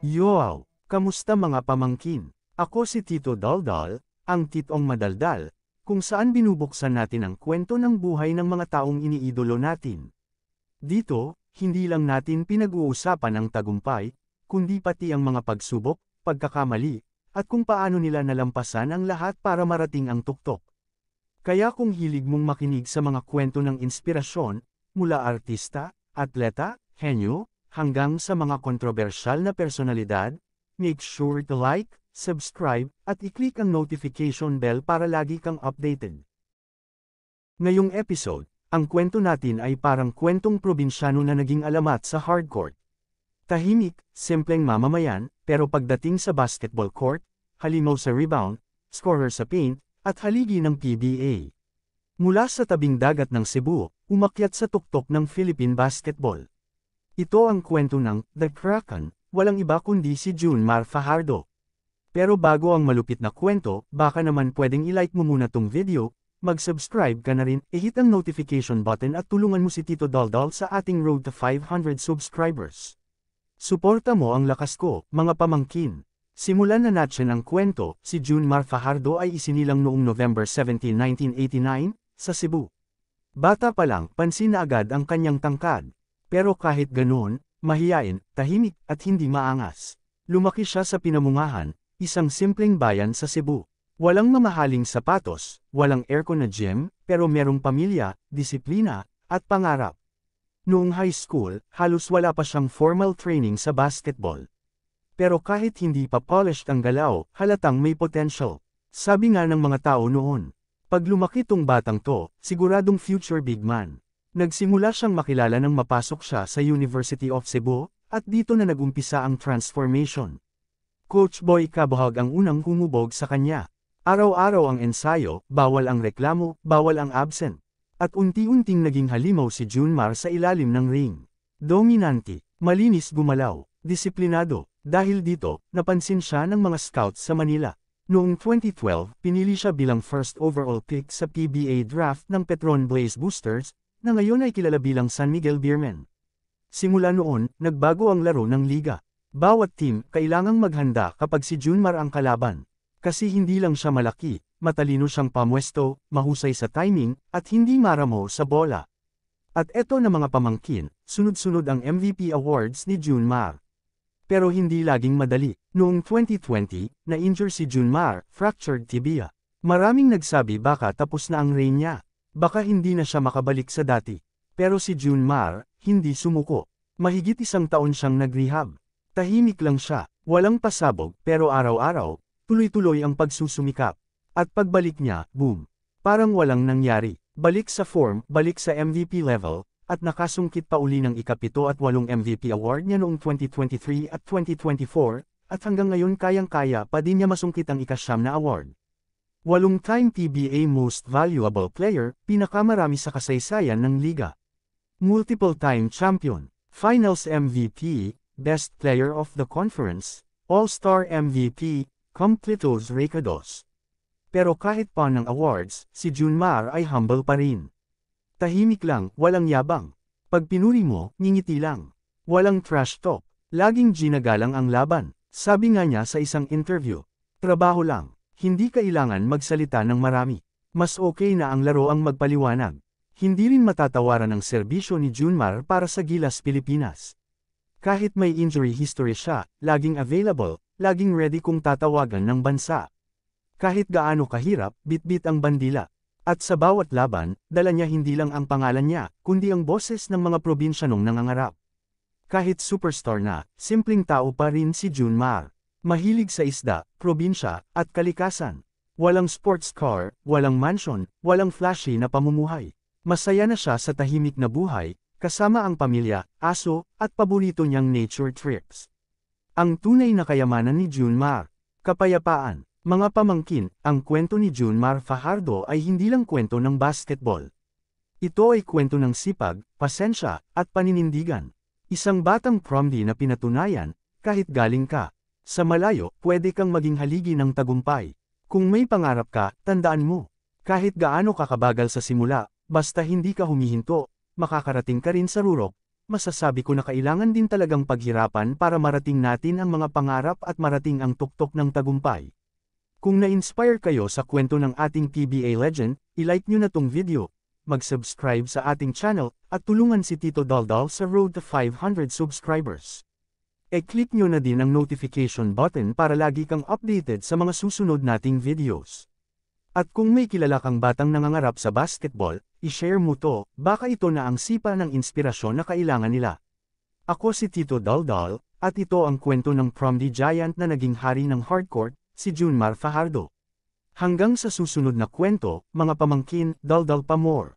Yoaw! Kamusta mga pamangkin? Ako si Tito Daldal, ang titong madaldal, kung saan binubuksan natin ang kwento ng buhay ng mga taong iniidolo natin. Dito, hindi lang natin pinag-uusapan ang tagumpay, kundi pati ang mga pagsubok, pagkakamali, at kung paano nila nalampasan ang lahat para marating ang tuktok. Kaya kung hilig mong makinig sa mga kwento ng inspirasyon, mula artista, atleta, henyo, hanggang sa mga kontrobersyal na personalidad, make sure to like, subscribe, at i-click ang notification bell para lagi kang updated. Ngayong episode, ang kwento natin ay parang kwentong probinsyano na naging alamat sa hardcourt. Tahimik, simpleng mamamayan, pero pagdating sa basketball court, halimaw sa rebound, scorer sa paint, at haligi ng PBA. Mula sa tabing dagat ng Cebu, umakyat sa tuktok ng Philippine basketball. Ito ang kwento ng The Kraken, walang iba kundi si Junmar Fajardo. Pero bago ang malupit na kwento, baka naman pwedeng i-like mo muna tong video, mag-subscribe ka na rin, i-hit ang notification button at tulungan mo si Tito Daldal sa ating road to 500 subscribers. Suporta mo ang lakas ko, mga pamangkin. Simulan na natin ang kwento. Si Junmar Fajardo ay isinilang noong November 17, 1989, sa Cebu. Bata pa lang, pansin na agad ang kanyang tangkad. Pero kahit ganoon, mahiyain, tahimik, at hindi maangas. Lumaki siya sa Pinamungahan, isang simpleng bayan sa Cebu. Walang mamahaling sapatos, walang aircon na gym, pero merong pamilya, disiplina, at pangarap. Noong high school, halos wala pa siyang formal training sa basketball. Pero kahit hindi pa polished ang galaw, halatang may potential. Sabi nga ng mga tao noon, pag lumaki tong batang to, siguradong future big man. Nagsimula siyang makilala nang mapasok siya sa University of Cebu, at dito na nagumpisa ang transformation. Coach Boy Cabahag ang unang humubog sa kanya. Araw-araw ang ensayo, bawal ang reklamo, bawal ang absent. At unti-unting naging halimaw si Junmar sa ilalim ng ring. Dominante, malinis gumalaw, disiplinado. Dahil dito, napansin siya ng mga scouts sa Manila. Noong 2012, pinili siya bilang first overall pick sa PBA draft ng Petron Blaze Boosters, na ngayon ay kilala bilang San Miguel Beermen. Simula noon, nagbago ang laro ng liga. Bawat team, kailangang maghanda kapag si Junmar ang kalaban. Kasi hindi lang siya malaki, matalino siyang pamwesto, mahusay sa timing, at hindi maramo sa bola. At eto na mga pamangkin, sunod-sunod ang MVP awards ni Junmar. Pero hindi laging madali. Noong 2020, na-injure si Junmar, fractured tibia. Maraming nagsabi baka tapos na ang reign niya. Baka hindi na siya makabalik sa dati. Pero si Junmar, hindi sumuko. Mahigit 1 taon siyang nag-rehab. Tahimik lang siya, walang pasabog, pero araw-araw, tuloy-tuloy ang pagsusumikap. At pagbalik niya, boom. Parang walang nangyari. Balik sa form, balik sa MVP level, at nakasungkit pa uli ng ika-7 at 8 MVP award niya noong 2023 at 2024, at hanggang ngayon kayang-kaya pa din niya masungkit ang ika-9 na award. 8-time PBA Most Valuable Player, pinakamarami sa kasaysayan ng liga. Multiple-time champion, Finals MVP, Best Player of the Conference, All-Star MVP, Completos Recados. Pero kahit pa ng awards, si Junmar ay humble pa rin. Tahimik lang, walang yabang. Pag pinuri mo, ngingiti lang. Walang trash talk, laging ginagalang ang laban. Sabi nga niya sa isang interview, trabaho lang. Hindi kailangan magsalita ng marami. Mas okay na ang laro ang magpaliwanag. Hindi rin matatawaran ang serbisyo ni Junmar para sa Gilas Pilipinas. Kahit may injury history siya, laging available, laging ready kung tatawagan ng bansa. Kahit gaano kahirap, bitbit ang bandila. At sa bawat laban, dala niya hindi lang ang pangalan niya, kundi ang boses ng mga probinsyanong nangangarap. Kahit superstar na, simpleng tao pa rin si Junmar. Mahilig sa isda, probinsya, at kalikasan. Walang sports car, walang mansion, walang flashy na pamumuhay. Masaya na siya sa tahimik na buhay, kasama ang pamilya, aso, at paborito niyang nature trips. Ang tunay na kayamanan ni Junmar. Kapayapaan. Mga pamangkin, ang kwento ni Junmar Fajardo ay hindi lang kwento ng basketball. Ito ay kwento ng sipag, pasensya, at paninindigan. Isang batang promdi na pinatunayan, kahit galing ka sa malayo, pwede kang maging haligi ng tagumpay. Kung may pangarap ka, tandaan mo. Kahit gaano ka kabagal sa simula, basta hindi ka humihinto, makakarating ka rin sa rurok. masasabi ko na kailangan din talagang paghirapan para marating natin ang mga pangarap at marating ang tuktok ng tagumpay. Kung na-inspire kayo sa kwento ng ating PBA legend, i-like nyo na tong video, mag-subscribe sa ating channel, at tulungan si Tito Daldal sa road to 500 subscribers. E-click nyo na din ang notification button para lagi kang updated sa mga susunod nating videos. At kung may kilala kang batang nangangarap sa basketball, i-share mo to, baka ito na ang sipa ng inspirasyon na kailangan nila. Ako si Tito Daldal, at ito ang kwento ng Promdi Giant na naging hari ng hardcourt, si Junmar Fajardo. Hanggang sa susunod na kwento, mga pamangkin, daldal pa more.